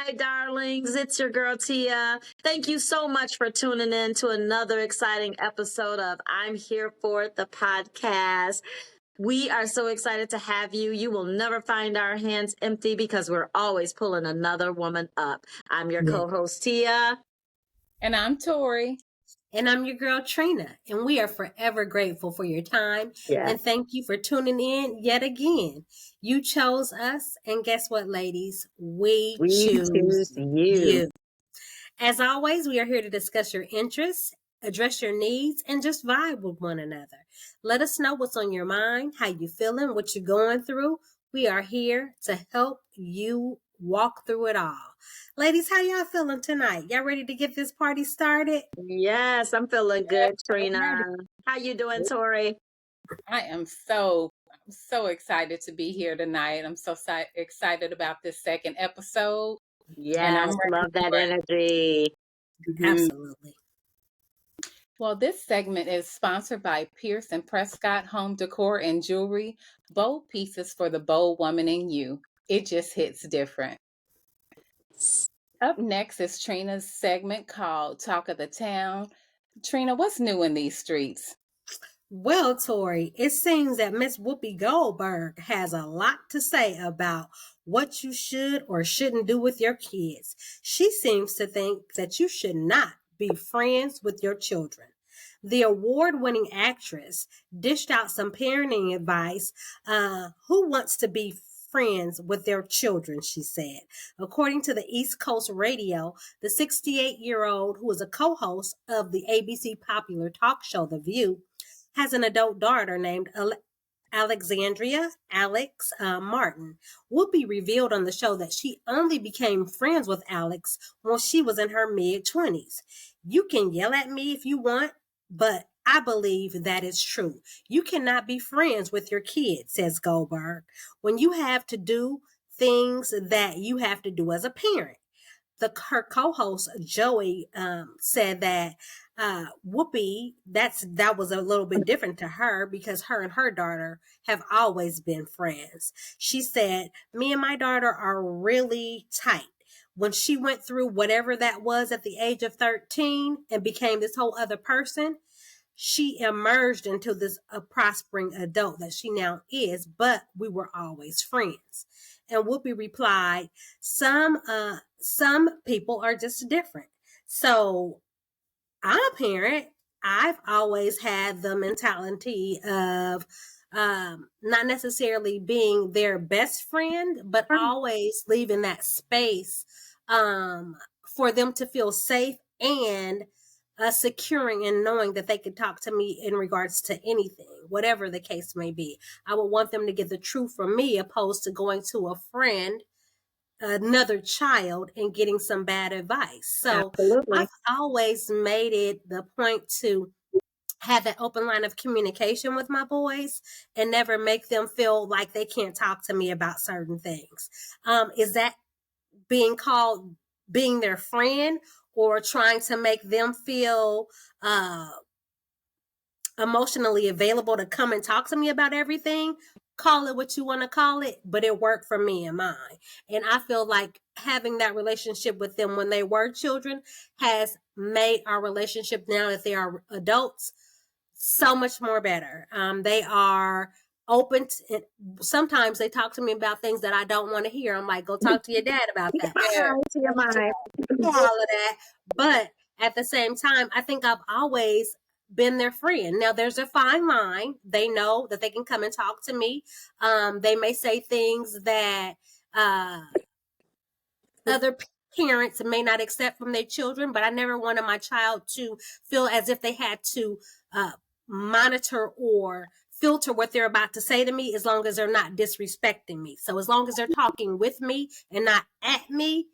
Hi, darlings. It's your girl, Tia. Thank you so much for tuning in to another exciting episode of I'm Here For It, the podcast. We are so excited to have you. You will never find our hands empty because we're always pulling another woman up. I'm your co-host, Tia. And I'm Tori. And I'm your girl, Trina. And we are forever grateful for your time. Yeah. And thank you for tuning in yet again. You chose us. And guess what, ladies? We choose you. As always, we are here to discuss your interests, address your needs, and just vibe with one another. Let us know what's on your mind, how you feeling, what you're going through. We are here to help you walk through it all. Ladies, how y'all feeling tonight? Y'all ready to get this party started? Yes, I'm feeling good, Trina. How you doing, Tori? I am so excited to be here tonight. I'm so excited about this second episode. Yes, love that energy. Absolutely. Well, this segment is sponsored by Pierce and Prescott Home Decor and Jewelry. Bold pieces for the bold woman in you. It just hits different. Up next is Trina's segment called Talk of the Town. Trina, what's new in these streets? Well, Tori, it seems that Miss Whoopi Goldberg has a lot to say about what you should or shouldn't do with your kids. She seems to think that you should not be friends with your children. The award-winning actress dished out some parenting advice. Who wants to be friends with their children, she said. According to the East Coast Radio, the 68-year-old, who is a co-host of the ABC popular talk show The View, has an adult daughter named Alexandria Alex Martin. Whoopi revealed on the show that she only became friends with Alex when she was in her mid-20s. You can yell at me if you want, but I believe that is true. You cannot be friends with your kids, says Goldberg, when you have to do things that you have to do as a parent. Her co-host Joey said that Whoopi, that was a little bit different to her because her and her daughter have always been friends. She said, "Me and my daughter are really tight. When she went through whatever that was at the age of 13 and became this whole other person, she emerged into this prospering adult that she now is, but we were always friends." And Whoopi replied, some people are just different. So I'm a parent. I've always had the mentality of not necessarily being their best friend, but always leaving that space for them to feel safe and securing and knowing that they could talk to me in regards to anything, whatever the case may be. I would want them to get the truth from me opposed to going to a friend, another child, and getting some bad advice. So Absolutely. I've always made it the point to have that open line of communication with my boys and never make them feel like they can't talk to me about certain things. Is that being called being their friend or trying to make them feel emotionally available to come and talk to me about everything? Call it what you want to call it, but it worked for me and mine. And I feel like having that relationship with them when they were children has made our relationship now that they are adults so much more better. They are open to, sometimes they talk to me about things that I don't want to hear. I'm like, go talk to your dad about that. All of that. But at the same time, I think I've always been their friend. Now there's a fine line. They know that they can come and talk to me. They may say things that other parents may not accept from their children, but I never wanted my child to feel as if they had to monitor or filter what they're about to say to me as long as they're not disrespecting me. So as long as they're talking with me and not at me,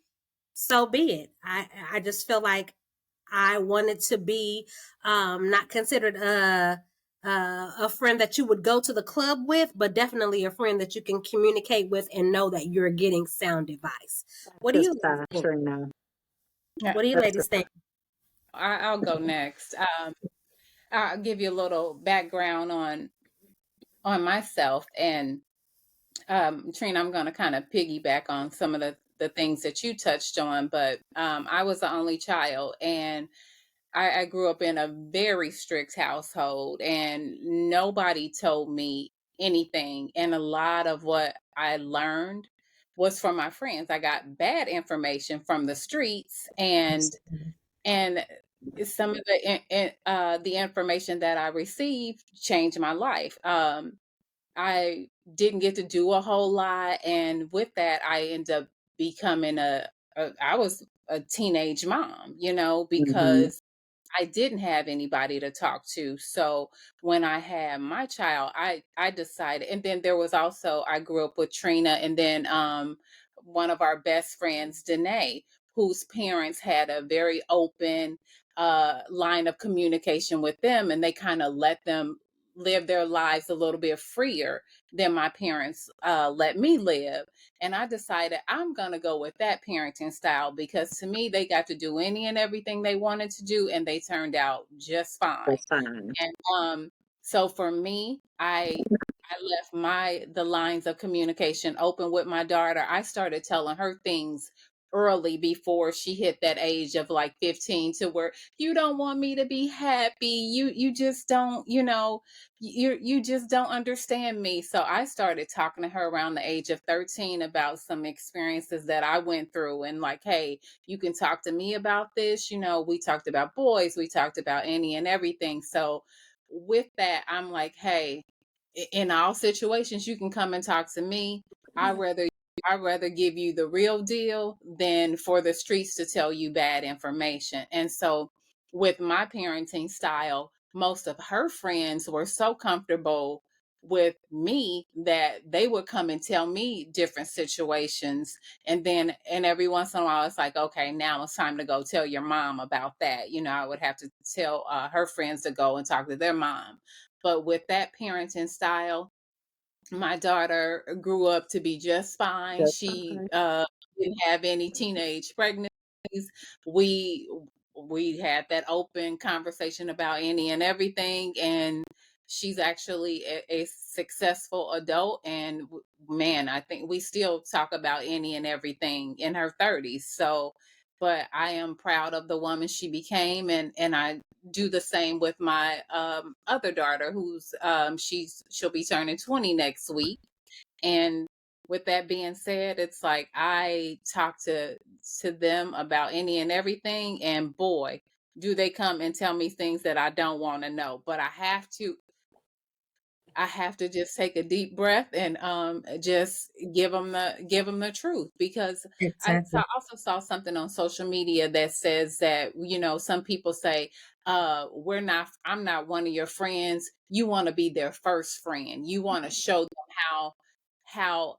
so be it. I just feel like I wanted to be not considered a friend that you would go to the club with, but definitely a friend that you can communicate with and know that you're getting sound advice. What do you think? What do you ladies think? I'll go next. I'll give you a little background on myself, and Trina, I'm going to kind of piggyback on some of the the things that you touched on, but I was the only child, and I grew up in a very strict household, and nobody told me anything. And a lot of what I learned was from my friends. I got bad information from the streets, and some of the information that I received changed my life. I didn't get to do a whole lot, and with that, I ended up becoming I was a teenage mom, Mm-hmm. because I didn't have anybody to talk to. So when I had my child, I decided, and then there was also, I grew up with Trina, and then one of our best friends, Danae, whose parents had a very open line of communication with them, and they kind of let them live their lives a little bit freer than my parents let me live. And I decided I'm going to go with that parenting style, because to me, they got to do any and everything they wanted to do, and they turned out just fine. That's fine. And so for me, I left the lines of communication open with my daughter. I started telling her things early before she hit that age of like 15, to where you don't want me to be happy. You just don't, you just don't understand me. So I started talking to her around the age of 13 about some experiences that I went through, and like, hey, you can talk to me about this. We talked about boys, we talked about any and everything. So with that, I'm like, hey, in all situations, you can come and talk to me. I rather I'd rather give you the real deal than for the streets to tell you bad information. And so with my parenting style, most of her friends were so comfortable with me that they would come and tell me different situations. And every once in a while, it's like, okay, now it's time to go tell your mom about that. I would have to tell her friends to go and talk to their mom. But with that parenting style, my daughter grew up to be just fine. That's She fine. didn't have any teenage pregnancies. We we had that open conversation about any and everything, and she's actually a successful adult. And man, I think we still talk about any and everything in her 30s. So, but I am proud of the woman she became, and I do the same with my other daughter, who's she'll be turning 20 next week. And with that being said, it's like I talk to them about any and everything, and boy, do they come and tell me things that I don't want to know. But I have to just take a deep breath and just give them the truth, because Exactly. also saw something on social media that says that, some people say, I'm not one of your friends. You want to be their first friend. You want to show them how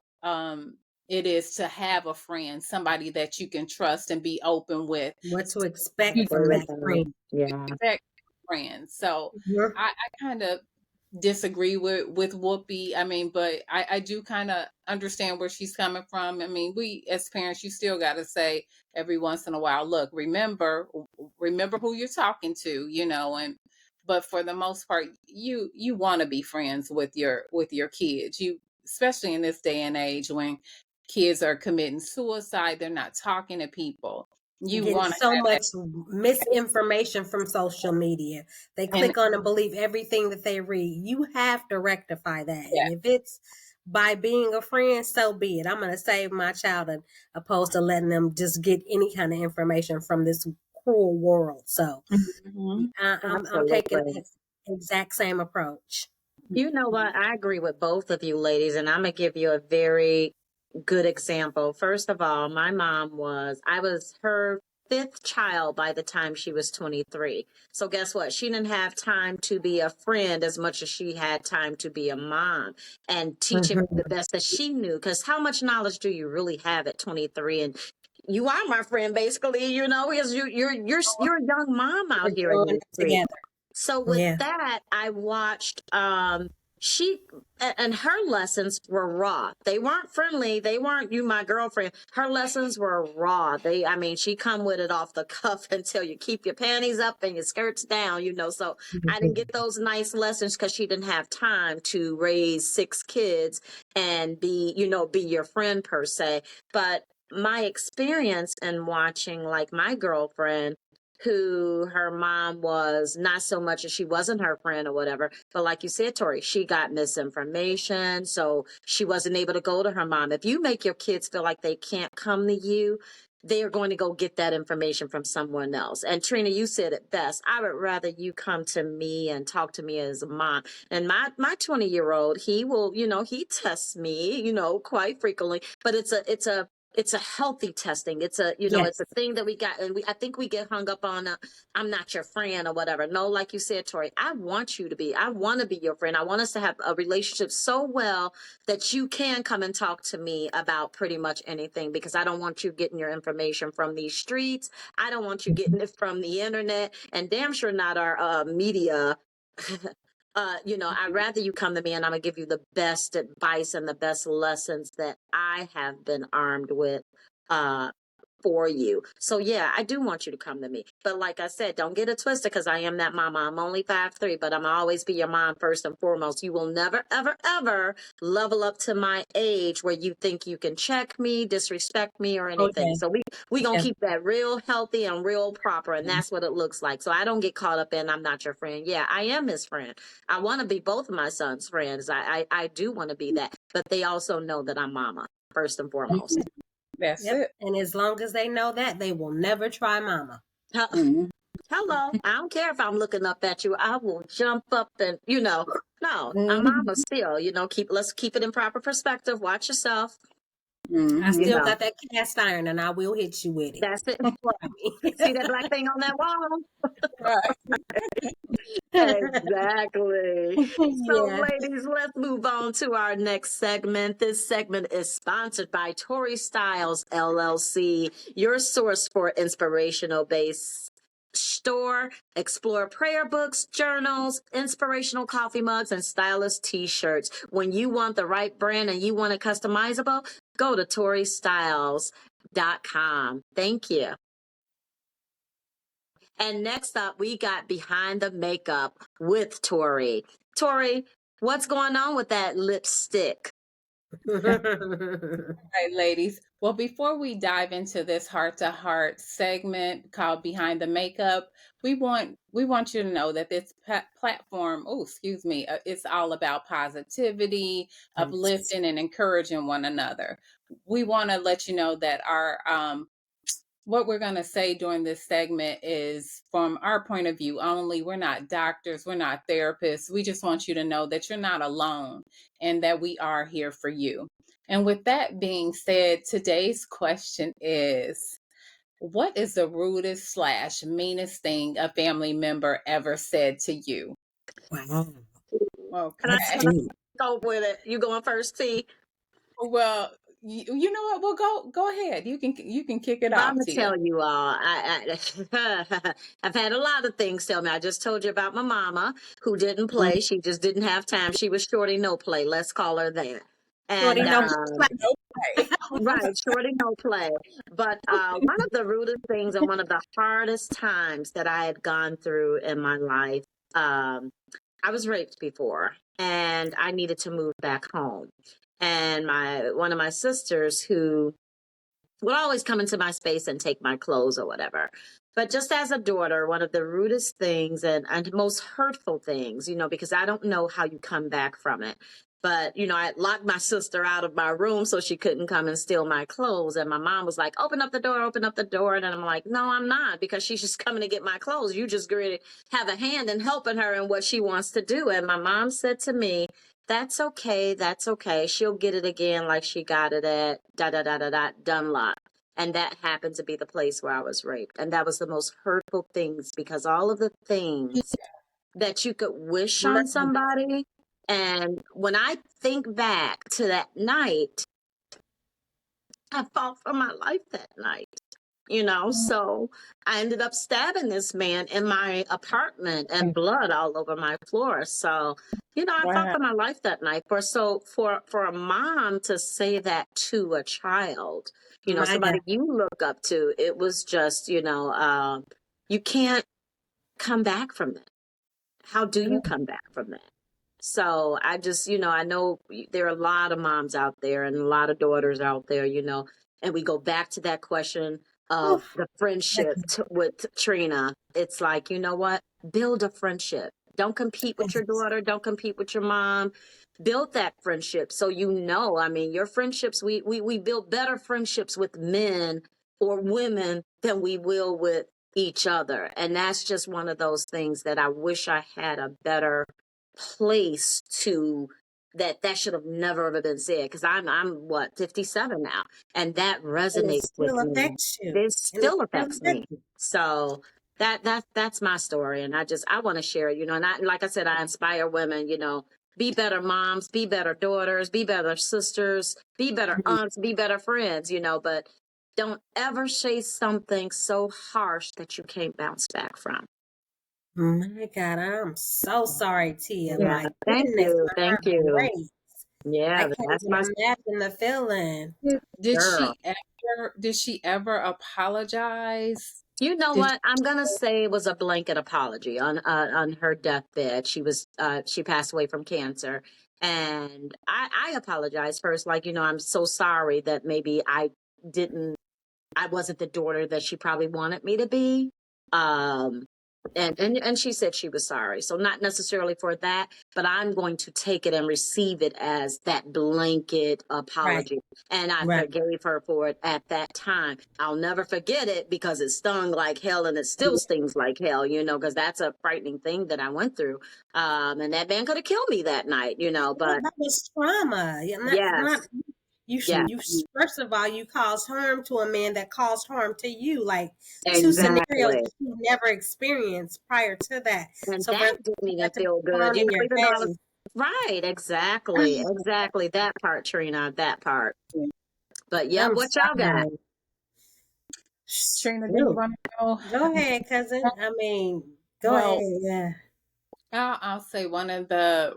it is to have a friend, somebody that you can trust and be open with. What to You expect Agree from with that that. friend. Yeah. expect friends. So You're I kind of disagree with Whoopi. I mean, but I do kind of understand where she's coming from. I mean, we as parents, you still got to say every once in a while, look, remember who you're talking to, and but for the most part, you want to be friends with your kids. You, especially in this day and age when kids are committing suicide, they're not talking to people. You getting want to so have that. much misinformation from social media. They And click on and believe everything that they read. You have to rectify that. yeah. And if it's by being a friend, so be it. I'm going to save my child opposed to letting them just get any kind of information from this cruel world. So Mhm. I'm taking Absolutely. that exact same approach. You know what? I agree with both of you ladies, and I'm going to give you a very good example. First of all, I was her fifth child by the time she was 23. So guess what? She didn't have time to be a friend as much as she had time to be a mom and teaching me the Mhm. best that she knew. Because how much knowledge do you really have at 23? And you are my friend, basically, because you're a young mom out We're here in growing these up streets. together. So with Yeah. that, I watched she and her lessons were raw. They weren't friendly. They weren't you my girlfriend. Her lessons were raw. She come with it off the cuff and tell you keep your panties up and your skirts down. So I didn't get those nice lessons because she didn't have time to raise six kids and be your friend per se. But my experience in watching like my girlfriend who her mom was not so much as she wasn't her friend or whatever, but like you said, Tori, she got misinformation, so she wasn't able to go to her mom. If you make your kids feel like they can't come to you, they are going to go get that information from someone else. And Trina, you said it best. I would rather you come to me and talk to me as a mom. And my 20-year-old, he will, he tests me, quite frequently, but it's a healthy testing. It's a, it's a Yes. thing that we got. And I think we get hung up on, I'm not your friend or whatever. No, like you said, Tori, I want to be your friend. I want us to have a relationship so well that you can come and talk to me about pretty much anything, because I don't want you getting your information from these streets. I don't want you getting it from the internet, and damn sure not our media. I'd rather you come to me and I'm gonna give you the best advice and the best lessons that I have been armed with uh for you. So yeah, I do want you to come to me. But like I said, don't get it twisted, because I am that mama. I'm only 5'3", but I'm always be your mom first and foremost. You will never, ever, ever level up to my age where you think you can check me, disrespect me, or Oh, anything. yeah. So we gonna Yeah. keep that real healthy and real proper, and that's what it looks like. So I don't get caught up in I'm not your friend. Yeah, I am his friend. I want to be both of my sons' friends. I do want to be that, but they also know that I'm mama first and foremost. That's Yep. it. And as long as they know that, they will never try mama. Mhm. Hello. I don't care if I'm looking up at you. I will jump up and, no, I'm Mhm. mama still, let's keep it in proper perspective. Watch yourself. I Mhm. You still know, got that cast iron and I will hit you with it. that's it. Try me. See that black thing on that wall? Right. Exactly. So, Yeah. ladies, let's move on to our next segment. This segment is sponsored by Tori Styles LLC, your source for inspirational based store. Explore prayer books, journals, inspirational coffee mugs, and stylish t-shirts. When you want the right brand and you want it customizable, go to ToriStyles.com. Thank you. And next up, we got Behind the Makeup with Tori. Tori, what's going on with that lipstick? Right, ladies. Well, before we dive into this heart to heart segment called Behind the Makeup, we want you to know that this platform, oh, excuse me, it's all about positivity, Yes. uplifting, and encouraging one another. We want to let you know that our what we're going to say during this segment is from our point of view only. We're not doctors, we're not therapists. We just want you to know that you're not alone and that we are here for you. And with that being said, today's question is, what is the rudest slash meanest thing a family member ever said to you? Wow. Can I, That's Okay. can I deep. go with it? You going first, T? Well, you know what? Well, go ahead. You can kick it Well, I'm off, gonna Tia. tell you all. I've had a lot of things tell me. I just told you about my mama who didn't play. She just didn't have time. She was shorty no play. Let's call her that. Shorty, And no No way. right, shorty no play. But one of the rudest things and one of the hardest times that I had gone through in my life, I was raped before, and I needed to move back home. And my one of my sisters who would always come into my space and take my clothes or whatever. But just as a daughter, one of the rudest things and most hurtful things, because I don't know how you come back from it. But, I locked my sister out of my room so she couldn't come and steal my clothes. And my mom was like, open up the door, open up the door. And I'm like, no, I'm not, because she's just coming to get my clothes. You just going to have a hand in helping her in what she wants to do. And my mom said to me, that's okay. That's okay. She'll get it again like she got it at Dunlop. And that happened to be the place where I was raped. And that was the most hurtful things, because all of the things that you could wish on somebody. And when I think back to that night, I fought for my life that night. So I ended up stabbing this man in my apartment and blood all over my floor. So, I fought Wow. for my life that night. For a mom to say that to a child, My God. somebody you look up to, it was just, you can't come back from that. How do you come back from that? So I just, I know there are a lot of moms out there and a lot of daughters out there, and we go back to that question of the friendship with Trina. It's like, you know what? Build a friendship. Don't compete with your daughter. Don't compete with your mom. Build that friendship so you know. I mean, your friendships, we build better friendships with men or women than we will with each other. And that's just one of those things that I wish I had a better place to that should have never ever been said, because I'm what, 57 now, and that And it resonates with still me. affects you. It And it still still affects me. affects you. So that's my story, and I want to share it, and I, like I said, I inspire women, be better moms, be better daughters, be better sisters, be better aunts, be better friends, but don't ever say something so harsh that you can't bounce back from. My God, I'm so sorry, Tia. Yeah, My thank goodness, you, my thank heart you. breaks. I Yeah, can't that's my even imagine the feeling. Did girl. she ever apologize? You know Did what? I'm gonna say it was a blanket apology on her deathbed. She passed away from cancer, and I apologized first. Like, I'm so sorry that maybe didn't I wasn't the daughter that she probably wanted me to be. Um, and she said she was sorry. So not necessarily for that, but I'm going to take it and receive it as that blanket Right, apology. And I right. forgave her for it at that time. I'll never forget it because it stung like hell, and it still stings like hell, because that's a frightening thing that I went through. And that man could have killed me that night, Well, but that was trauma. Not yes, you. yes, You first of all, you caused harm to a man that caused harm to you. Like two scenarios exactly. that you never experienced prior to that. And So for that didn't even that to be feel good, thrown in your even though I was face. right. Exactly. That part, Trina, that part. But yep, I'm what y'all got? sorry. Trina, do you Shoot. want to go? Go ahead, cousin. I mean, go ahead. Well, Yeah. I'll say one of the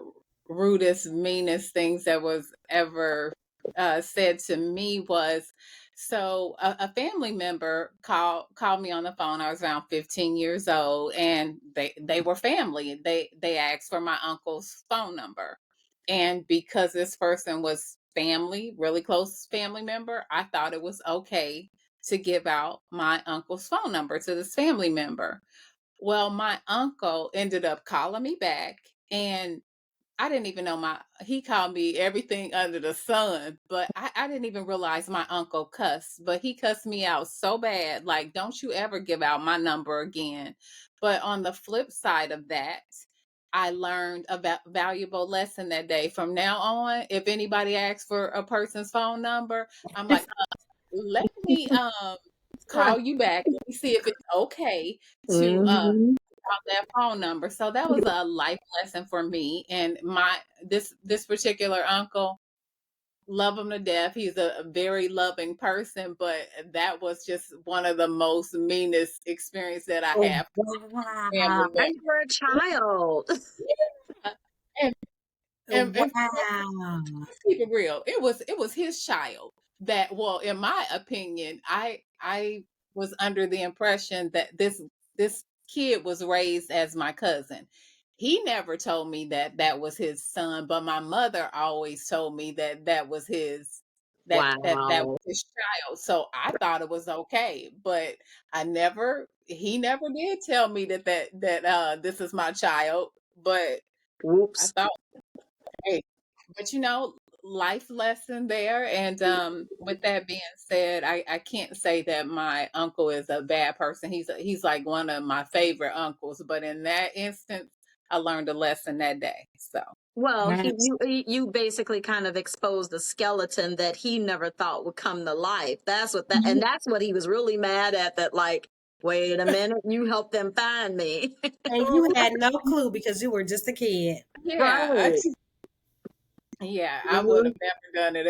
rudest, meanest things that was ever said to me was, so a family member called me on the phone. I was around 15 years old, and they were family. They asked for my uncle's phone number, and because this person was family, really close family member, I thought it was okay to give out my uncle's phone number to this family member. Well, my uncle ended up calling me back, and I didn't even know he called me everything under the sun, but I didn't even realize my uncle cussed, but he cussed me out so bad, like, don't you ever give out my number again. But on the flip side of that, I learned a valuable lesson that day. From now on, if anybody asks for a person's phone number, I'm like, let me call you back. Let me see if it's okay to Hmm. out that phone number. So that was a life lesson for me. And this particular uncle, love him to death. He's a very loving person, but that was just one of the most meanest experience that I Oh, have with wow. family And you were a child. member. And and Wow. keep it real. It was his child that, well, in my opinion, I was under the impression that this kid was raised as my cousin. He never told me that that was his son, but my mother always told me that that was his that was Wow. his child. So I thought it was okay, but he never did tell me that this is my child, but I Whoops. thought, hey, but life lesson there. And with that being said, I can't say that my uncle is a bad person. He's like one of my favorite uncles. But in that instance, I learned a lesson that day. So Well, That's you basically kind of exposed the skeleton that he never thought would come to life. And you, that's what he was really mad at. That, like, wait a minute, you helped them find me. and you had no clue because you were just a kid. yeah, Right. yeah, I would Mhm. have never done it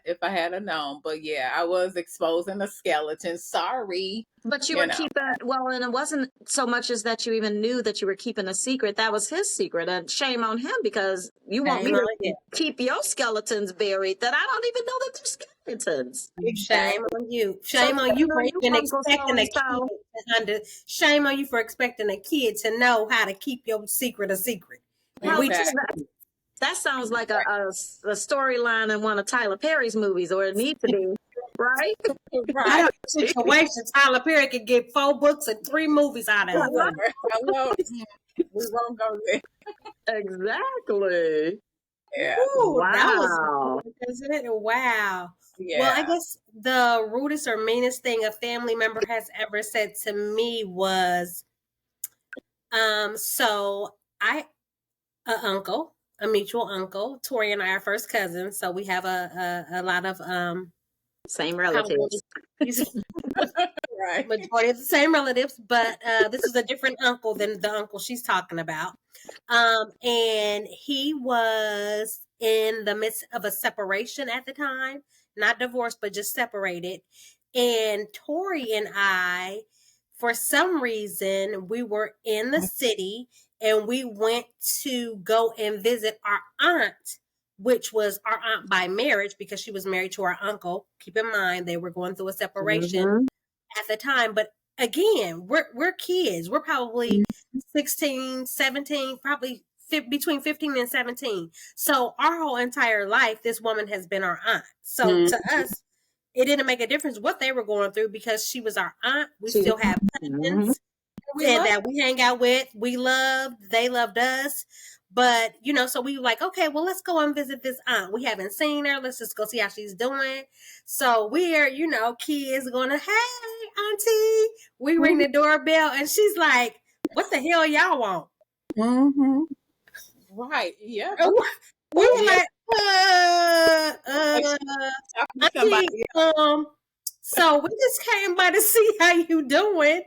if I had a known. But yeah, I was exposing a skeleton. Sorry, But you you were know. keeping, well, and it wasn't so much as that you even knew that you were keeping a secret. That was his secret. And shame on him, because you want me Shame on to you. keep your skeletons buried that I don't even know that they're skeletons. Shame Exactly. on you. So, Shame on you for you even Uncle So expecting and a kid So. to shame on you for expecting a kid to know how to keep your secret a secret. And How we just Exactly. that sounds like a storyline in one of Tyler Perry's movies, or it needs to be. right? I Right. know the situation. Tyler Perry could get 4 books and 3 movies out of it. Hello. We won't go there. Exactly. Yeah. Ooh, that was Wow. isn't it? Wow. Well, I Yeah. guess the rudest or meanest thing a family member has ever said to me was, so a mutual uncle. Tori and I are first cousins, so we have a lot of Same how relatives. Right. majority of the same relatives, but this is a different uncle than the uncle she's talking about. And he was in the midst of a separation at the time, not divorced, but just separated. And Tori and I, for some reason, we were in the city and we went to go and visit our aunt, which was our aunt by marriage because she was married to our uncle. Keep in mind, they were going through a separation Mhm. at the time. But again, we're kids. We're probably 16, 17, probably between 15 and 17. So our whole entire life, this woman has been our aunt. So Mhm. to us, it didn't make a difference what they were going through because she was our aunt. We She- still have Mhm. cousins We and love that we hang out with. We loved, they loved us. But, so we were like, okay, well, let's go and visit this aunt. We haven't seen her. Let's just go see how she's doing. So we're, kids going to, hey, auntie. We ring the doorbell and she's like, what the hell y'all want? Mm-hmm. Right. Yeah. And we were Yeah. like, Like she's talking to somebody. auntie, so we just came by to see how you doing.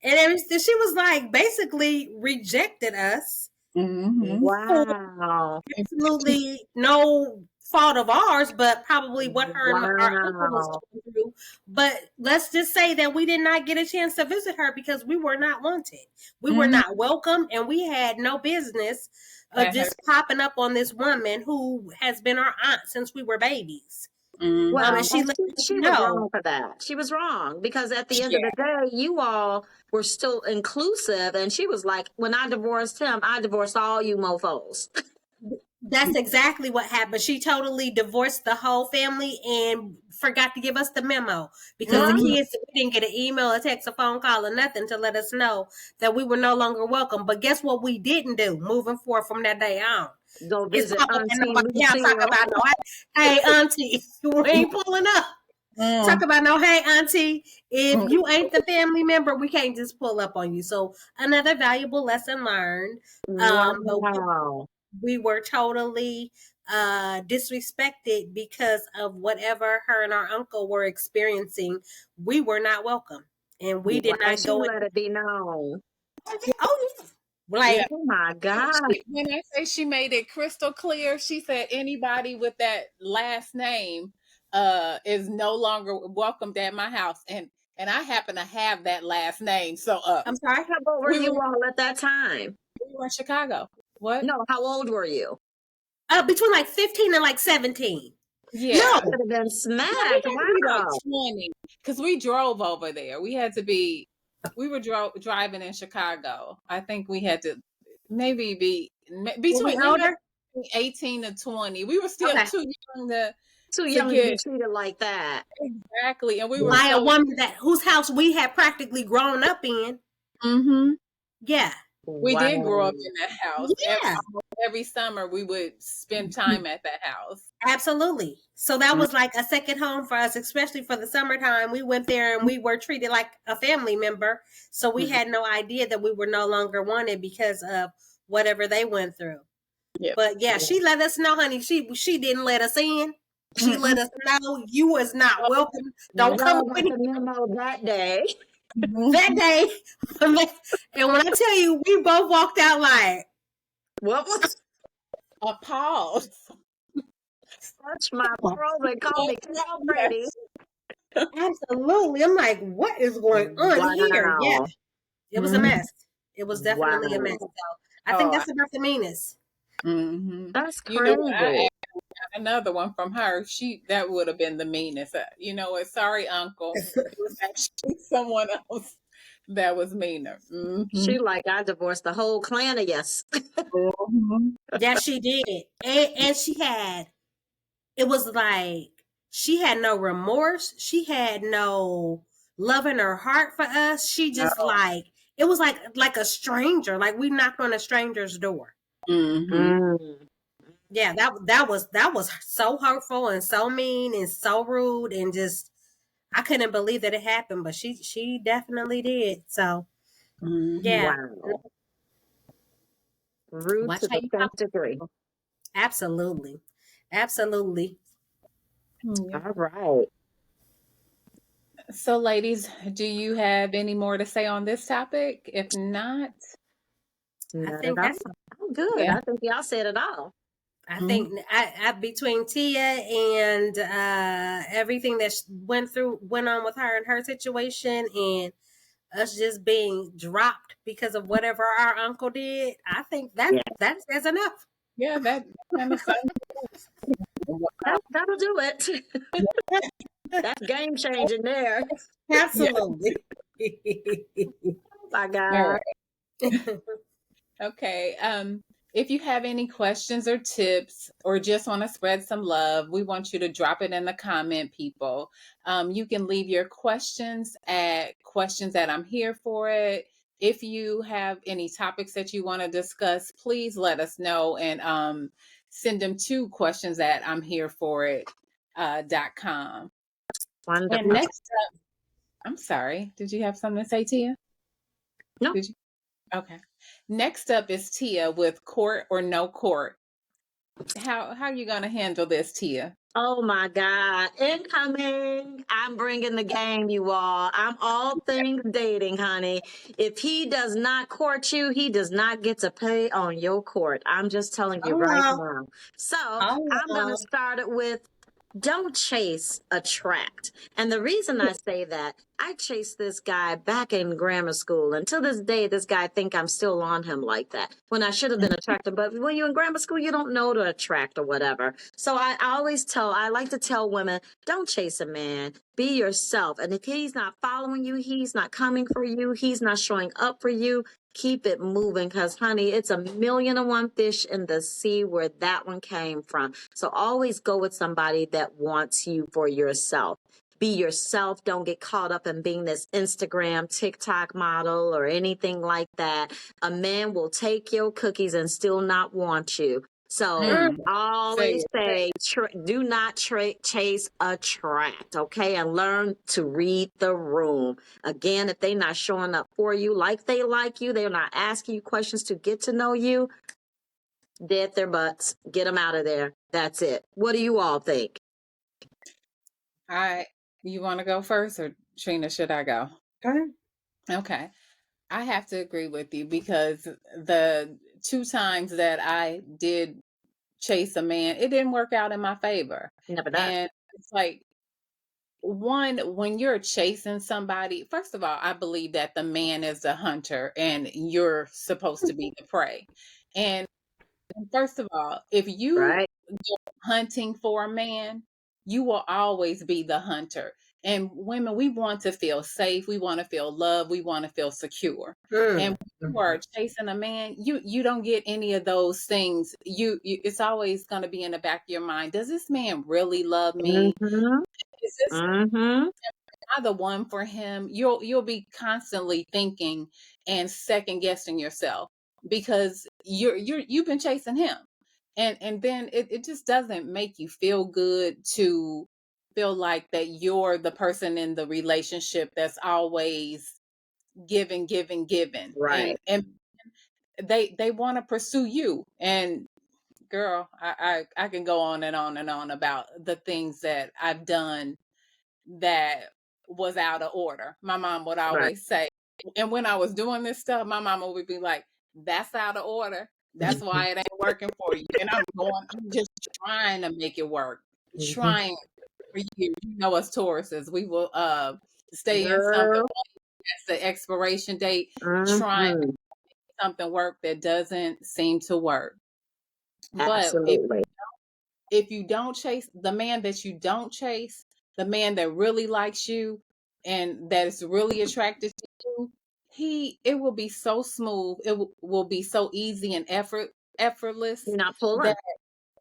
And she was like, basically rejected us. Mm-hmm. Wow. Absolutely no fault of ours, but probably what her and our uncle was Wow. going through. But let's just say that we did not get a chance to visit her because we were not wanted. We were Mhm. not welcome, and we had no business of At her- just popping up on this woman who has been our aunt since we were babies. Mhm. Well, And she and let us she was know. wrong for that. She was wrong because at the end of Yeah. the day, you all were still inclusive. And she was like, when I divorced him, I divorced all you mofos. That's exactly what happened. She totally divorced the whole family and forgot to give us the memo because the Right? Mhm. kids, we didn't get an email, a text, a phone call, or nothing to let us know that we were no longer welcome. But guess what we didn't do moving forward from that day on? Go Is visit pop up in Auntie nobody else talk Lucille. about no, hey, auntie, we ain't pulling up. Talk Mm. about no, hey, auntie, if Mm. you ain't the family member, we can't just pull up on you. So another valuable lesson learned. But Wow. we were totally disrespected because of whatever her and our uncle were experiencing. We were not welcome, and we did And not she go in. let it be known. Oh, yeah. Yeah. Like, Oh my God. When I say she made it crystal clear, she said anybody with that last name is no longer welcomed at my house. And I happen to have that last name. So I'm sorry. How old were we you were, all at that time? we were in Chicago. What? No, how old were you? Between like 15 and like 17. Yeah. No, Could have been No, we smacked. had to be like Wow. 20 because we drove over there. We were driving in Chicago. I think we had to maybe be were we between we had older? 18 to 20. We were still Okay. too young Too to young to be get treated like that. exactly. And we were By a so woman whose house we had practically grown up in. mhm. Yeah. We did grow Wow. up in that house. Yeah. Every summer we would spend time at that house. Absolutely. So that was like a second home for us, especially for the summertime. We went there and we were treated like a family member. So we had no idea that we were no longer wanted because of whatever they went through. Yep. But yeah, she let us know, honey. She didn't let us in. She Mm-mm. let us know you was not welcome. Don't come Y'all up got in the memo that day. that day. And when I tell you, we both walked out like, What was A pause. touch my pearls and call me cow pretty? absolutely. I'm like, what is going on here? Yeah. Wow. It was a mess. It was definitely a mess. Wow. So I think that's about the meanest. Mm-hmm. That's You know what? crazy. Another one from her. That would have been the meanest. You know what? Sorry, Uncle. It was actually someone else that was meaner. Mm-hmm. She like, I divorced the whole clan of yes. Mm-hmm. Yeah, she did. And she had, it was like, She had no remorse. She had no love in her heart for us. She just like, it was like a stranger. Like we knocked on a stranger's door. Mm-hmm. Yeah, that was so hurtful and so mean and so rude, and just I couldn't believe that it happened, but she definitely did. So Mm-hmm. yeah, Wow. Rude watch to how the you talk 10th to degree. people. Absolutely, absolutely. Yeah. All right. So, ladies, do you have any more to say on this topic? If not, I Not at think all. that's I'm good. yeah. I think y'all said it all. I Mhm. think I between Tia and everything that went on with her and her situation, and us just being dropped because of whatever our uncle did, I think Yeah. that says enough. Yeah, that kind of sounds wow. That'll do it. That's game changing there. Yeah. Absolutely. Oh my All God. right. Okay. If you have any questions or tips or just want to spread some love, we want you to drop it in the comment, people. You can leave your questions at questions that I'm here for it. If you have any topics that you want to discuss, please let us know and send them to questions at I'm here for it .com. And Wonderful. next up, I'm sorry, did you have something to say, Tia? No. Did you? Okay. Next up is Tia with court or no court. How are you gonna handle this, Tia? Oh my God. Incoming. I'm bringing the game, you all. I'm all things dating, honey. If he does not court you, he does not get to pay on your court. I'm just telling you right Hello. now. So I'm going Hello. to start it with don't chase, attract. And the reason I say that, I chased this guy back in grammar school. And to this day, this guy think I'm still on him like that when I should have been attracted. But when you're in grammar school, you don't know to attract or whatever. So I like to tell women, don't chase a man. Be yourself. And if he's not following you, he's not coming for you, he's not showing up for you, keep it moving, because honey, it's a million and one fish in the sea where that one came from. So always go with somebody that wants you for yourself. Be yourself. Don't get caught up in being this Instagram, TikTok model or anything like that. A man will take your cookies and still not want you. So Mm, Say always it. say, do not chase, attract, okay? And learn to read the room. Again, if they're not showing up for you like they like you, they're not asking you questions to get to know you, dead their butts, get them out of there. That's it. What do you all think? You want to go first, or Trina, should I go? okay. Okay. I have to agree with you because the two times that I did chase a man, it didn't work out in my favor. Never does. And it's like, one, when you're chasing somebody, first of all, I believe that the man is the hunter and you're supposed to be the prey. And first of all, if you Right? go hunting for a man, you will always be the hunter. And women, we want to feel safe, we want to feel loved, we want to feel secure. And Mm. when you are chasing a man, you don't get any of those things. It's always going to be in the back of your mind. Does this man really love me? Mm-hmm. Is this Mm-hmm. I the one for him? You'll be constantly thinking and second guessing yourself because you've been chasing him. And then it just doesn't make you feel good to feel like that you're the person in the relationship that's always giving. Right. And they want to pursue you. And girl, I can go on and on and on about the things that I've done that was out of order. My mom would Right. always say, and when I was doing this stuff, my mama would be like, that's out of order. That's why it ain't working for you. And I'm just trying to make it work. Mhm. Trying for years. You know us Tauruses, we will stay in something Girl. that's the expiration date, trying Mm-hmm. something work that doesn't seem to work. But Absolutely. if you don't chase the man that you don't chase, the man that really likes you and that is really attracted to you, it will be so smooth. It will be so easy and effortless You're not pulling. that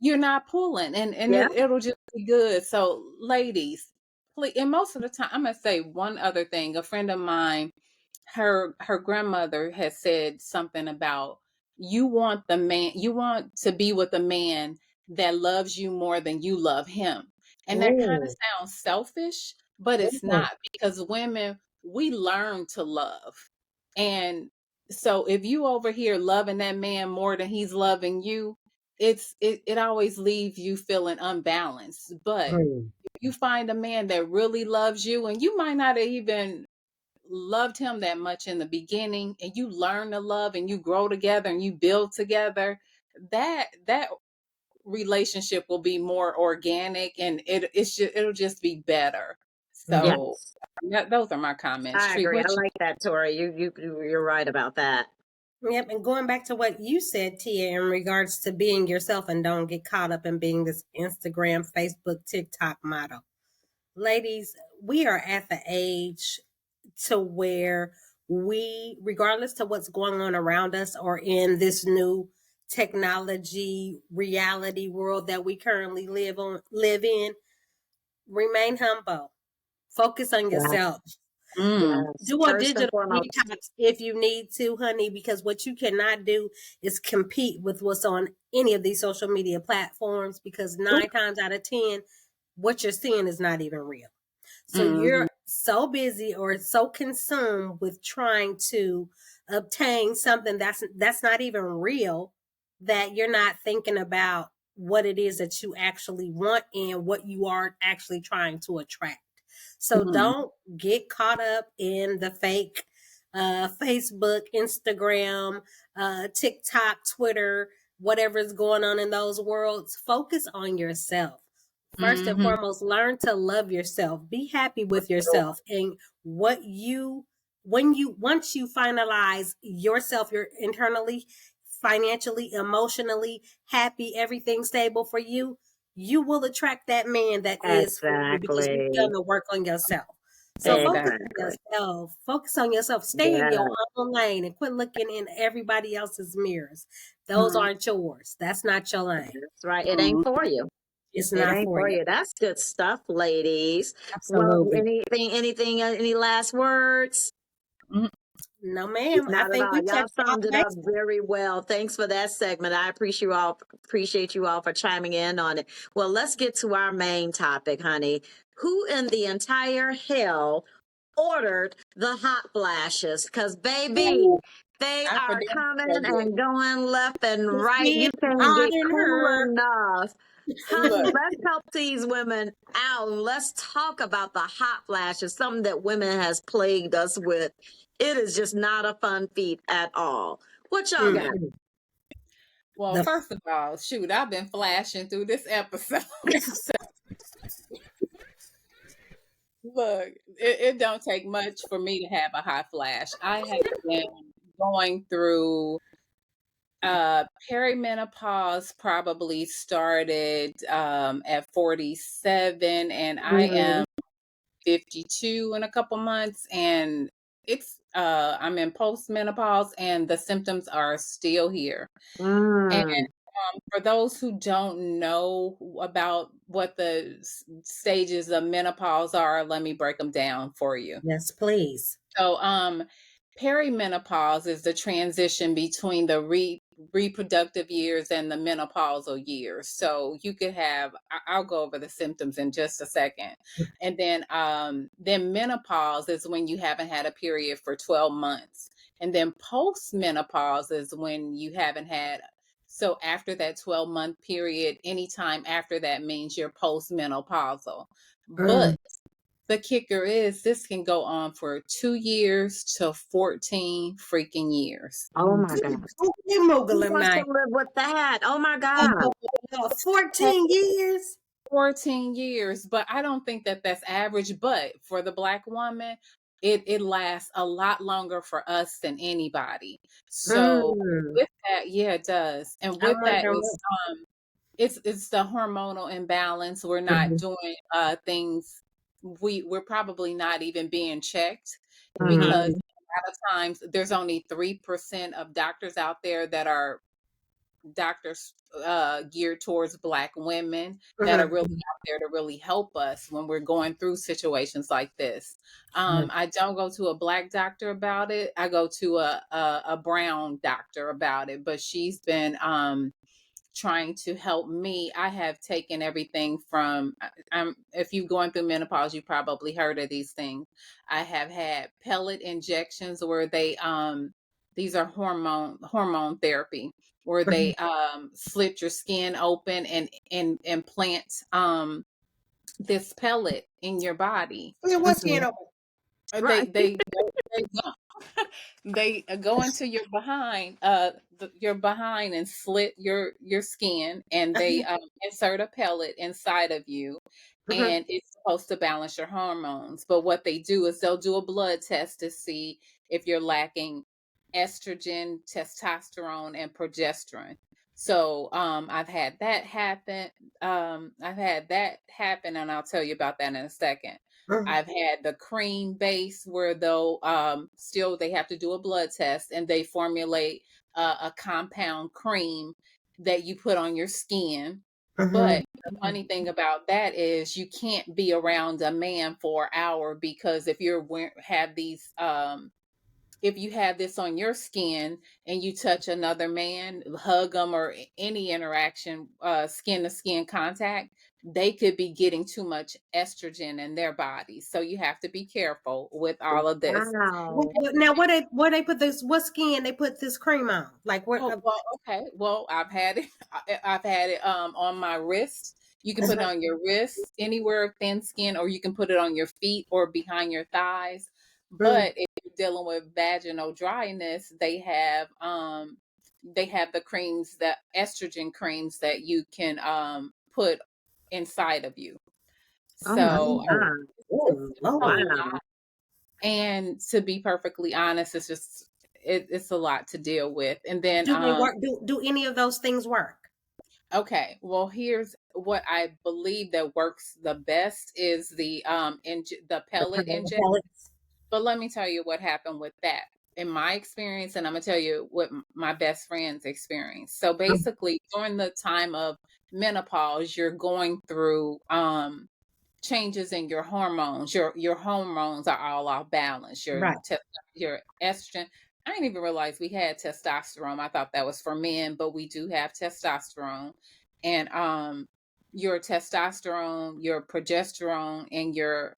you're not pulling, and Yeah. it'll just really good. So, ladies, please, and most of the time, I'm gonna say one other thing. A friend of mine, her grandmother has said something about you want to be with a man that loves you more than you love him. And that kind of Ooh, sounds selfish, but it's ooh, not, because women, we learn to love. And so if you over here loving that man more than he's loving you, it always leaves you feeling unbalanced. But mm, if you find a man that really loves you, and you might not have even loved him that much in the beginning, and you learn to love and you grow together and you build together, that relationship will be more organic, and it'll just be better. So Yes, those are my comments. I Tree, agree. I what you like that, Tori. You're right about that. Yep, and going back to what you said, Tia, in regards to being yourself and don't get caught up in being this Instagram, Facebook, TikTok model. Ladies, we are at the age to where we, regardless to what's going on around us or in this new technology reality world that we currently live in, remain humble. Focus on Yeah. yourself. mm, Yes. Do a First and digital foremost. detox if you need to, honey, because what you cannot do is compete with what's on any of these social media platforms, because Oop. 9 times out of 10, what you're seeing is not even real. So mhm, you're so busy or so consumed with trying to obtain something that's not even real, that you're not thinking about what it is that you actually want and what you are actually trying to attract. So mhm, don't get caught up in the fake Facebook, Instagram, TikTok, Twitter, whatever's going on in those worlds. Focus on yourself. First and mhm, foremost, learn to love yourself. Be happy with yourself. And what you when you once you finalize yourself, you're internally, financially, emotionally happy, everything stable for you, you will attract that man that is for you, because you've done Exactly. the work on yourself. So focus on Exactly. yourself. Focus on yourself. Stay in your Yeah. own lane and quit looking in everybody else's mirrors. Those mhm, aren't yours. That's not your lane. That's right. It ain't mhm. for you. It's It not ain't for for you. you. That's good stuff, ladies. Well, Absolutely. any last words? Mhm. No, ma'am. I Not at think all. we Y'all touched all summed the it up bases. very well. Thanks for that segment. I appreciate you all for chiming in on it. Well, let's get to our main topic, honey. Who in the entire hell ordered the hot flashes? Because baby, they I are forgot coming about and going left and It's right. getting You can't hot get in cool her. enough. Honey, Look, let's help these women out. Let's talk about the hot flashes, something that women has plagued us with. It is just not a fun feat at all. What y'all got? Mm-mm. well, The first of all, shoot, I've been flashing through this episode. So, look, it don't take much for me to have a hot flash. I have been going through perimenopause, probably started at 47, and I Mm, am 52 in a couple months, and I'm in postmenopause, and the symptoms are still here. And mm. for those who don't know about what the stages of menopause are, let me break them down for you. yes, please. So, perimenopause is the transition between the reproductive years and the menopausal years. So you could have, I'll go over the symptoms in just a second. And then menopause is when you haven't had a period for 12 months. And then postmenopause is when you haven't had, so after that 12-month period, anytime after that means you're postmenopausal. Mm. But the kicker is this can go on for 2 years to 14 freaking years. Oh my God. Okay, Who mogul wants to night. live with that? Oh my God. 14 years. 14 years, but I don't think that that's average. But for the Black woman, it lasts a lot longer for us than anybody. So Mm. with that, yeah, it does. And I with that wonder is what. it's the hormonal imbalance. We're not Mhm. doing things, we're probably not even being checked, because Mm-hmm. Mhm. a lot of times there's only 3% of doctors out there that are doctors geared towards Black women that are really out there to really help us when we're going through situations like this. I don't go to a Black doctor about it. I go to a brown doctor about it, but she's been trying to help me. I have taken everything from if you're going through menopause, you probably heard of these things. I have had pellet injections where they these are hormone therapy where they slit your skin open and implant this pellet in your body. What's going on? They Right. they they go into your behind your behind and slit your skin, and they insert a pellet inside of you, and it's supposed to balance your hormones. But what they do is they'll do a blood test to see if you're lacking estrogen, testosterone, and progesterone. So I've had that happen. And I'll tell you about that in a second. I've had the cream base where they'll still they have to do a blood test, and they formulate a compound cream that you put on your skin. But the funny thing about that is you can't be around a man for an hour, because if have these if you have this on your skin and you touch another man, hug them, or any interaction, skin to skin contact, they could be getting too much estrogen in their body. So you have to be careful with all of this. Wow. Now, what they put this? What skin they put this cream on? Like where? Oh, well, okay. Well, I've had it. I've had it on my wrist. You can put it on your wrist, anywhere thin skin, or you can put it on your feet or behind your thighs. But if you're dealing with vaginal dryness, they have the creams, the estrogen creams that you can put inside of you. Oh my So God. Oh, it's a Lord. Wow. lot. And to be perfectly honest, it's just it's a lot to deal with. And then Do they work? Do any of those things work? okay, well, here's what I believe that works the best is the the The pellet pellet. injection. But let me tell you what happened with that in my experience, and I'm gonna tell you what my best friend's experience. So basically, during the time of menopause, you're going through changes in your hormones. Your hormones are all off balance. Right. Your estrogen. I didn't even realize we had testosterone. I thought that was for men, but we do have testosterone. And your testosterone, your progesterone, and your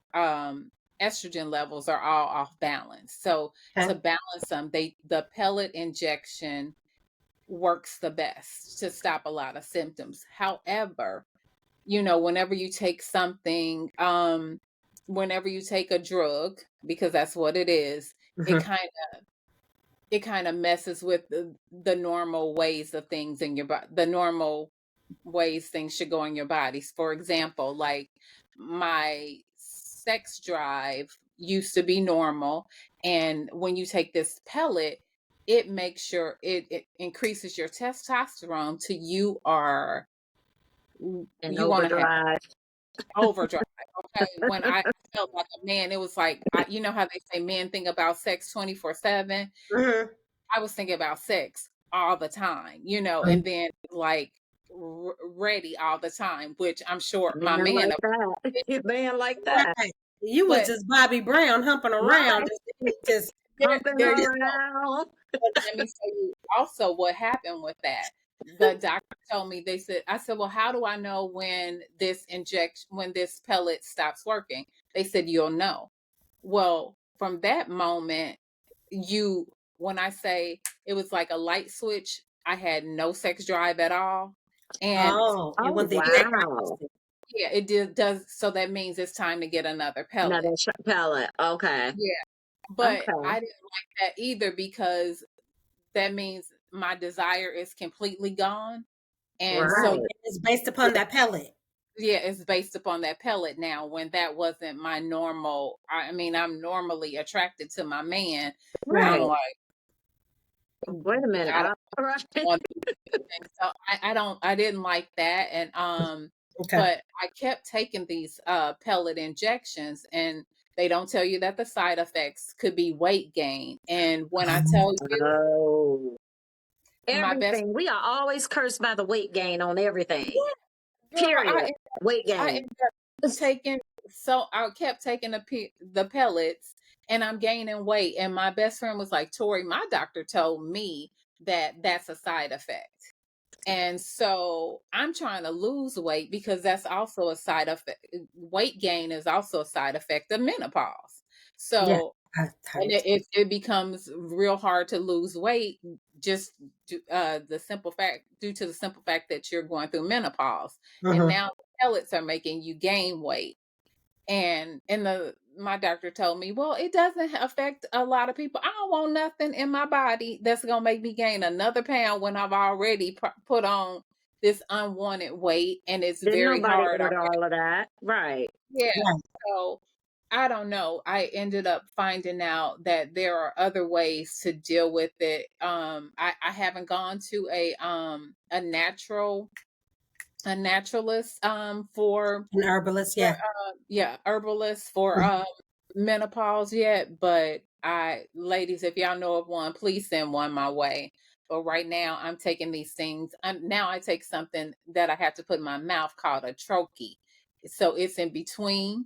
estrogen levels are all off balance. So to balance them, the pellet injection works the best to stop a lot of symptoms. However, whenever you take something, whenever you take a drug, because that's what it is, it kind of messes with the normal ways of things in your body, the normal ways things should go in your bodies. For example, like my sex drive used to be normal, and when you take this pellet, it makes sure it increases your testosterone to And you want to have overdrive. overdrive. Okay, when I felt like a man, it was like you know how they say men think about sex 24/7. I was thinking about sex all the time, and then like ready all the time, which I'm sure my Man man, like that. Man like that. Right. You was but just Bobby Brown humping around, Right. just Pumping there you go. around. But let me tell you also what happened with that. The doctor told me, I said, well, how do I know when when this pellet stops working? They said, you'll know. Well, from that moment, when I say it was like a light switch, I had no sex drive at all. And it Oh went the exact wow. opposite. yeah, does. So that means it's time to get another pellet. Another pellet. Okay. Yeah. But Okay. I didn't like that either, because that means my desire is completely gone. And Right. so, Right. It's based upon that pellet. yeah, it's based upon that pellet now, when that wasn't my normal. I mean, I'm normally attracted to my man. I'm Right. like, Wait a minute. I don't Right. want to do anything. So I didn't like that. And, Okay. but I kept taking these pellet injections, and they don't tell you that the side effects could be weight gain. And when I tell you, Oh. my best. Everything. We are always cursed by the weight gain on everything. Yeah, girl, Period. Weight I gain. ended up taking, so I kept taking the pellets, and I'm gaining weight. And my best friend was like, Tori, my doctor told me that that's a side effect. And so I'm trying to lose weight because that's also a side effect. Weight gain is also a side effect of menopause. Yeah, So, I and heard. it becomes real hard to lose weight just due to the simple fact that you're going through menopause, and Mm-hmm. now the pellets are making you gain weight. And my doctor told me, well, it doesn't affect a lot of people. I don't want nothing in my body that's gonna make me gain another pound when I've already put on this unwanted weight, and it's Didn't very nobody hard. order all of that. Right. Yeah. Yeah, So I don't know. I ended up finding out that there are other ways to deal with it. I haven't gone to a naturalist for an herbalist. for Yeah. yeah, herbalist for Mhm. menopause yet, but ladies, if y'all know of one, please send one my way. But right now I'm taking these things. Now I take something that I have to put in my mouth called a troche. So it's in between.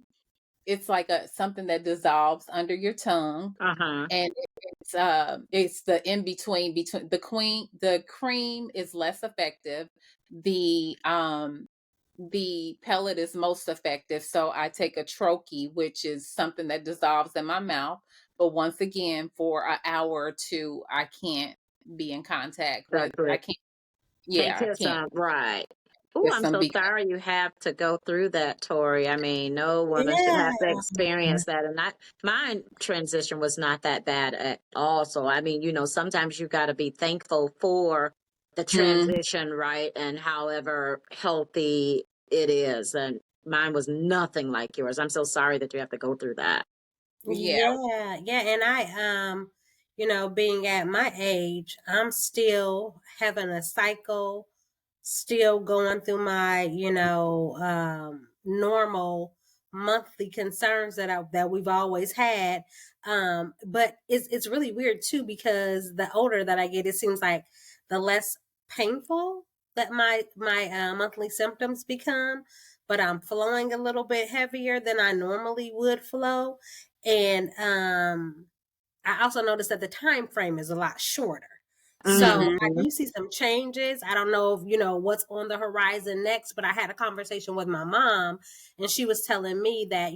It's like a something that dissolves under your tongue, Uh-huh. and it's the in between the cream is less effective. The pellet is most effective. So I take a troche, which is something that dissolves in my mouth. But once again, for an hour or two, I can't be in contact with, That's it. I can't, Can't yeah, I kiss can't them. Right. Oh, kiss I'm them so because, sorry you have to go through that, Tori. I mean, no woman should Yeah. have to experience that. And my transition was not that bad at all. So, I mean, sometimes you got to be thankful for the mm, transition, right? And however healthy it is. And mine was nothing like yours. I'm so sorry that you have to go through that. yeah. Yeah, yeah, and being at my age, I'm still having a cycle, still going through my, normal monthly concerns that we've always had. But it's really weird too because the older that I get, it seems like the less painful that my monthly symptoms become. But I'm flowing a little bit heavier than I normally would flow, and I also noticed that the time frame is a lot shorter. So I Mm-hmm. do see some changes. I don't know if what's on the horizon next, but I had a conversation with my mom, and she was telling me that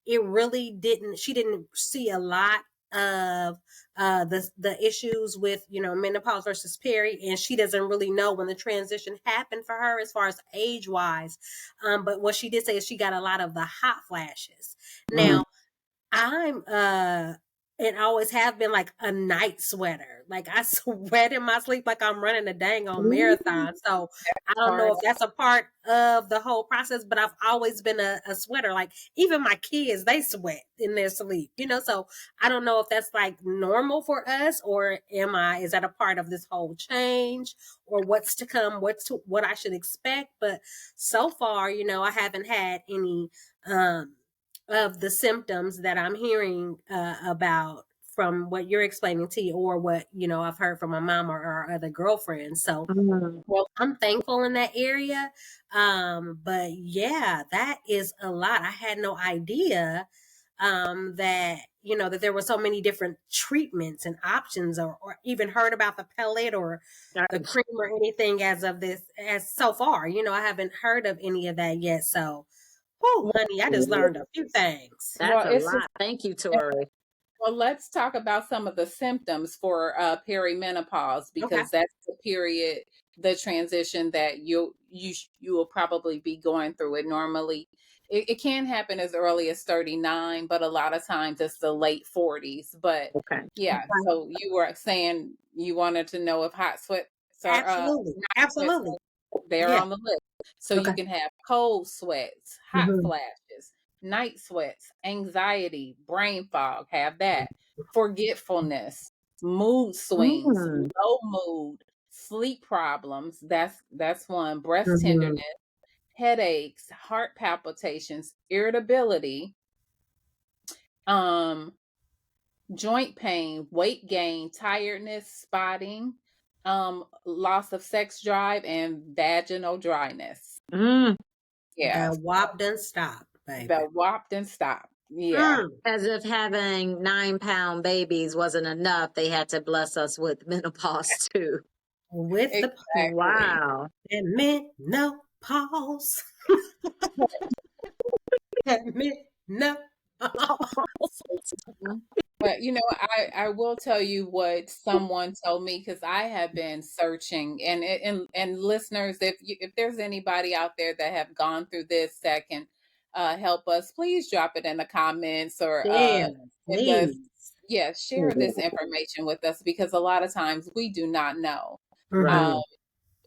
it really didn't. She didn't see a lot of the issues with menopause versus peri, and she doesn't really know when the transition happened for her as far as age wise. But what she did say is she got a lot of the hot flashes. Mm-hmm. Now I'm and always have been like a night sweater. Like I sweat in my sleep like I'm running a dang on marathon. So I don't know Hard. if that's a part of the whole process, but I've always been a sweater. Like even my kids, they sweat in their sleep. So I don't know if that's like normal for us, or is that a part of this whole change, or what's to come, what I should expect. But so far, I haven't had any of the symptoms that I'm hearing about from what you're explaining to you, or what I've heard from my mom or our other girlfriends. So Mm-hmm. Well, I'm thankful in that area. But yeah, that is a lot. I had no idea that that there were so many different treatments and options, or even heard about the pellet or the cream or anything as so far. I haven't heard of any of that yet. So, whew, honey, I just learned a few things. That's a it's lot. Thank you, Tori. Well, let's talk about some of the symptoms for perimenopause, Okay. because that's the period, the transition that you will probably be going through it normally. It can happen as early as 39, but a lot of times it's the late 40s. But Okay. yeah, Okay. so you were saying you wanted to know if hot sweats are Absolutely. night sweats Absolutely. they're Yeah. on the list. So you Okay. can have cold sweats, hot Hmm. flashes, night sweats, anxiety, brain fog, have that. Forgetfulness, mood swings, Mm-hmm. low mood, sleep problems, that's one, breast Hmm. tenderness, headaches, heart palpitations, irritability, um joint pain, weight gain, tiredness, spotting, loss of sex drive and vaginal dryness. Mm. Yeah. The WAP done stop, baby. The WAP didn't stop. Yeah. As if having 9-pound babies wasn't enough, they had to bless us with menopause too. With the Exactly. Wow. menopause. menopause. But I will tell you what someone told me, because I have been searching, and listeners, if there's anybody out there that have gone through this that can help us, please drop it in the comments, or Yeah, send us, please. share this information with us, because a lot of times we do not know. Right. Um,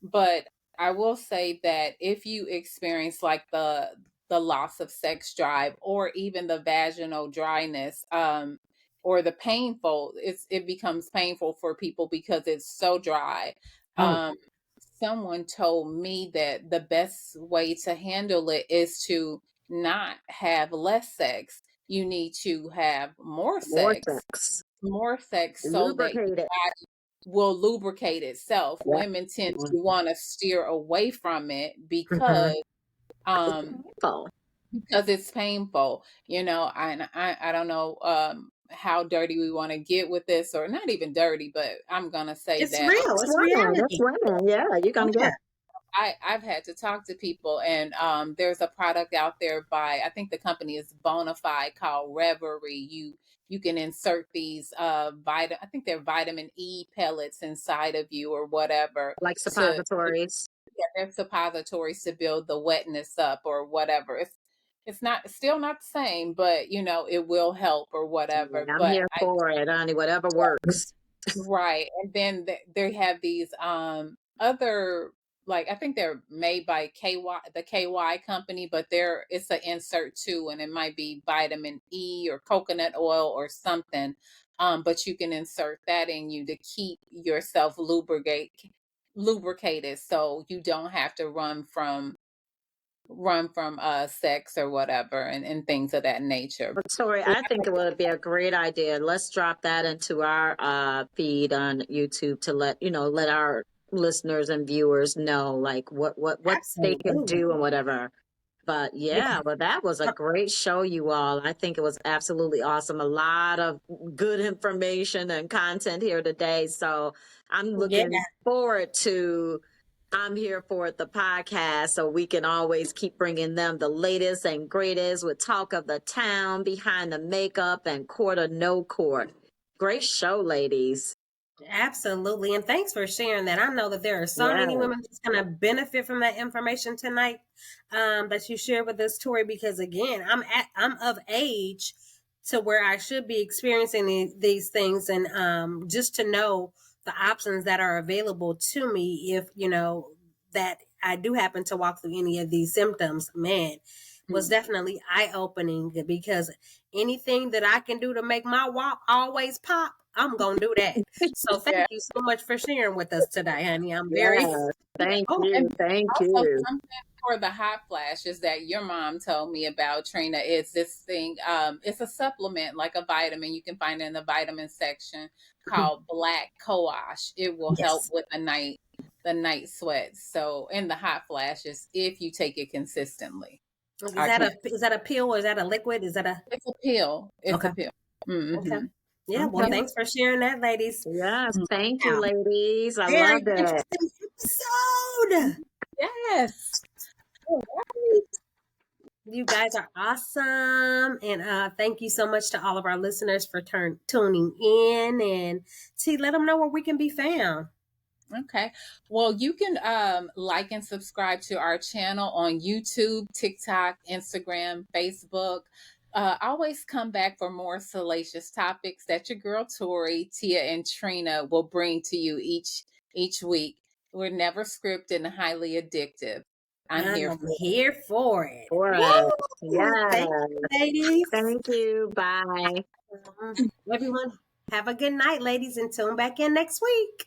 but I will say that if you experience like the loss of sex drive, or even the vaginal dryness, or the painful, it becomes painful for people because it's so dry. Oh, Um, Someone told me that the best way to handle it is to not have less sex. You need to have more More sex, sex. so that Lubricate it. will lubricate itself. Yeah. Women tend to want to steer away from it mhm. um Oh, because it's painful. I don't know how dirty we want to get with this, or not even dirty, but I'm gonna say It's that real. that's It's women. That's reality. women. Yeah, you're gonna Yeah, get I've had to talk to people, and there's a product out there by, I think the company is Bonafide, called Reverie. You can insert these I think they're vitamin E pellets inside of you, or whatever, like to suppositories. they're suppositories to build the wetness up, or whatever. It's not, still not the same, but it will help, or whatever. Yeah, I'm But here for it, honey. Whatever works. right. And then they have these other, like, I think they're made by the KY company, but it's an insert too, and it might be vitamin E or coconut oil or something. But you can insert that in you to keep yourself lubricated, so you don't have to run from sex or whatever, and things of that nature. But Tori, I think it would be a great idea. Let's drop that into our feed on YouTube to let our listeners and viewers know like what they can absolutely. do and whatever. But yeah, well, that was a great show, you all. I think it was absolutely awesome. A lot of good information and content here today. So I'm Yeah, looking forward to I'm Here for It, the podcast, so we can always keep bringing them the latest and greatest with talk of the town, behind the makeup, and court or no court. Great show, ladies. absolutely. And thanks for sharing that. I know that there are so Yeah, many women that's going to benefit from that information tonight, that you shared with us, Tori, because again, I'm of age to where I should be experiencing these things, and just to know the options that are available to me if, that I do happen to walk through any of these symptoms, man, was definitely eye-opening, because anything that I can do to make my WAP always pop, I'm going to do that. So Yeah. thank you so much for sharing with us today, honey. I'm very yeah. Thank Oh, and you. Thank also you. something for the hot flashes that your mom told me about, Trina, is this thing. It's a supplement, like a vitamin. You can find it in the vitamin section, called Black Coash. It will help yes. with the night sweats. So, in the hot flashes, if you take it consistently. Is I that can. a pill, or is that a liquid? Is that a It's a pill. It's a okay? pill. Okay. Mm-hmm. Yeah. Well, Okay. thanks for sharing that, ladies. Yes. Thank you, Wow. ladies. I Very loved it. interesting episode. Yes. All right. You guys are awesome. And thank you so much to all of our listeners for tuning in. And T, let them know where we can be found. Okay. Well, you can like and subscribe to our channel on YouTube, TikTok, Instagram, Facebook. Always come back for more salacious topics that your girl Tori, Tia, and Trina will bring to you each week. We're never scripted and highly addictive. I'm I'm here for it. here for it. All right. Woo! Thank Yes. you, ladies. Thank you. Bye. Everyone, have a good night, ladies, and tune back in next week.